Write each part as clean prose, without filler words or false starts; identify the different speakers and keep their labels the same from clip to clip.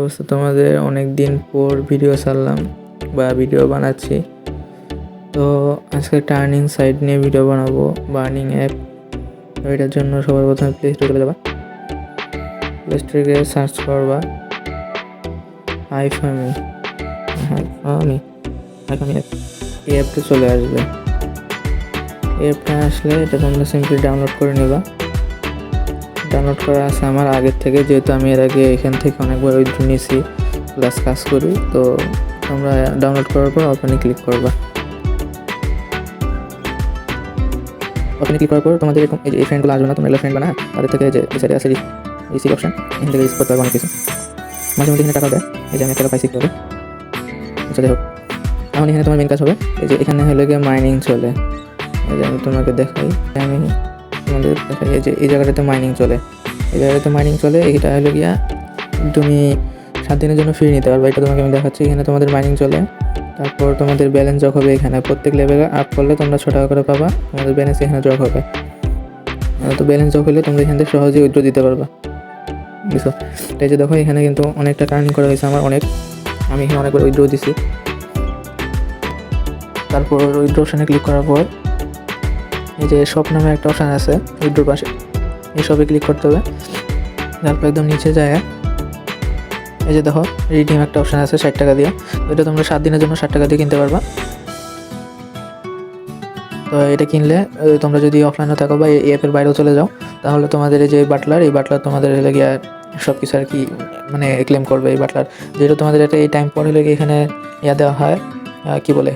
Speaker 1: অবশ্য তোমাদের অনেক দিন পর ভিডিও ছাড়লাম বা ভিডিও বানাচ্ছি। তো আজকে টার্নিং সাইট নিয়ে ভিডিও বানাবো, বার্নিং অ্যাপ। তো এটার জন্য সবার প্রথমে প্লে স্টোরে চলে যাবা, প্লে স্টোরে গিয়ে সার্চ করবা হাইফামি অ্যাপ। এই অ্যাপটা চলে আসবে। এই অ্যাপটা আসলে এটা তোমরা সিম্পলি ডাউনলোড করে নেবা। ডাউনলোড করা আছে আমার আগের থেকে, যেহেতু আমি এর আগে এখান থেকে অনেকবার উইথড্র নিয়েছি প্লাস কাজ করি। তো তোমরা ডাউনলোড করার পর ওপেনে ক্লিক করবা। ওপেনে ক্লিক করার পর তোমাদের এরকম এই ফ্রেন্ডগুলো আসবে না, তোমরা এগুলো ফ্রেন্ড বানা তাদের থেকে যে এই সাইডে আছে রিসিভ অপশন, এখান থেকে রিসিভ করতে পারবো অনেক কিছু। মাঝে মধ্যে এখানে টাকা দেয়, এই যে আমি একটা পাইছি হবে। আচ্ছা যাই হোক, এখন এখানে তোমার মেন কাজ হবে এই যে এখানে হলে গিয়ে মাইনিং চলে। এই যে আমি তোমাকে দেখাই, আমি তোমাদের দেখাই যে এই জায়গাটাতে মাইনিং চলে। এই জায়গাটাতে মাইনিং চলে, এইটা হলো গিয়া তুমি 7 দিনের জন্য ফ্রি নিতে পারবে। এটা তোমাকে আমি দেখাচ্ছি। এখানে তোমাদের মাইনিং চলে, তারপর তোমাদের ব্যালেন্স যোগ হবে। এখানে প্রত্যেক লেভেলে আপ করলে তোমরা 6 টাকা করে পাবা, তোমাদের ব্যালেন্স এখানে যোগ হবে। তো ব্যালেন্স যোগ হলে তোমরা এখান থেকে সহজেই উইথড্র দিতে পারবা, বুঝছো? এই যে দেখো এখানে কিন্তু অনেকটা টার্নিং করা হয়েছে আমার, আমি এখানে অনেকবার উইথড্র দিছি। তারপর উইথড্র অপশানে ক্লিক করার পর এই যে শপ নামে একটা অপশান আছে উইথড্রোর পাশে, এই শপে ক্লিক করতে হবে। তারপর একদম নিচে যায় এই যে দেখো রিডিম একটা অপশান আছে 60 টাকা দিয়ে। এটা তোমরা 7 দিনের জন্য 60 টাকা দিয়ে কিনতে পারবা। তো এটা কিনলে তোমরা যদি অফলাইনে থাকো বা এই অ্যাপের বাইরেও চলে যাও, তাহলে তোমাদের এই যে বাটলার তোমাদের হলে গিয়ে সব কিছু আর কি মানে ক্লেম করবে। এই বাটলার যেহেতু তোমাদের এটা এই টাইম পর হলে গিয়ে এখানে দেওয়া হয়, কি বলে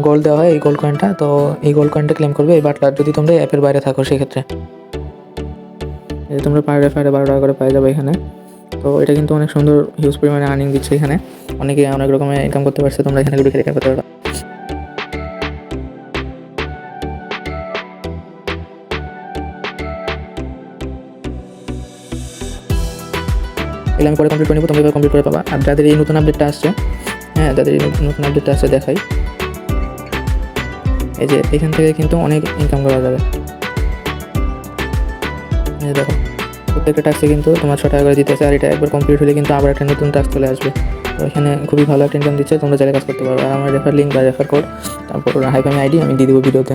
Speaker 1: গোল্ড দেওয়া হয়, এই গোল্ড কয়েনটা। তো এই গোল্ড কয়েনটা ক্লেম করবে এই বাটলার যদি তোমরা অ্যাপের বাইরে থাকো। সেক্ষেত্রে তোমরা পার ডে 12 টাকা করে পাই যাবে এখানে। তো এটা কিন্তু অনেক সুন্দর হিউজ পরিমাণে আর্নিং দিচ্ছে এখানে, অনেকে অনেক রকমের ইনকাম করতে পারছে। তোমরা এখানে লুটে ইনকাম করতে পারবে। এগুলো আমি পরে কমপ্লিট করে নেবো, তোমরা এবার কমপ্লিট করে পাবা। আর যাদের এই নতুন আপডেটটা আসছে, যাদের এই নতুন আপডেটটা আসছে দেখাই, এই যে এখান থেকে কিন্তু অনেক ইনকাম করা যাবে। এই দেখো প্রত্যেকটা টাস্কে কিন্তু তোমার 6 টাকা করে দিতেছে, আর এটা একবার কমপ্লিট হলে কিন্তু আবার একটা নতুন টাস্ক চলে আসবে। তো এখানে খুবই ভালো একটা ইনকাম দিচ্ছে, তোমরা চাইলে কাজ করতে পারবে। আর আমার রেফার লিঙ্ক বা রেফার কোড তারপর হাইফামি আইডি আমি দিয়ে দেবো ভিডিওতে।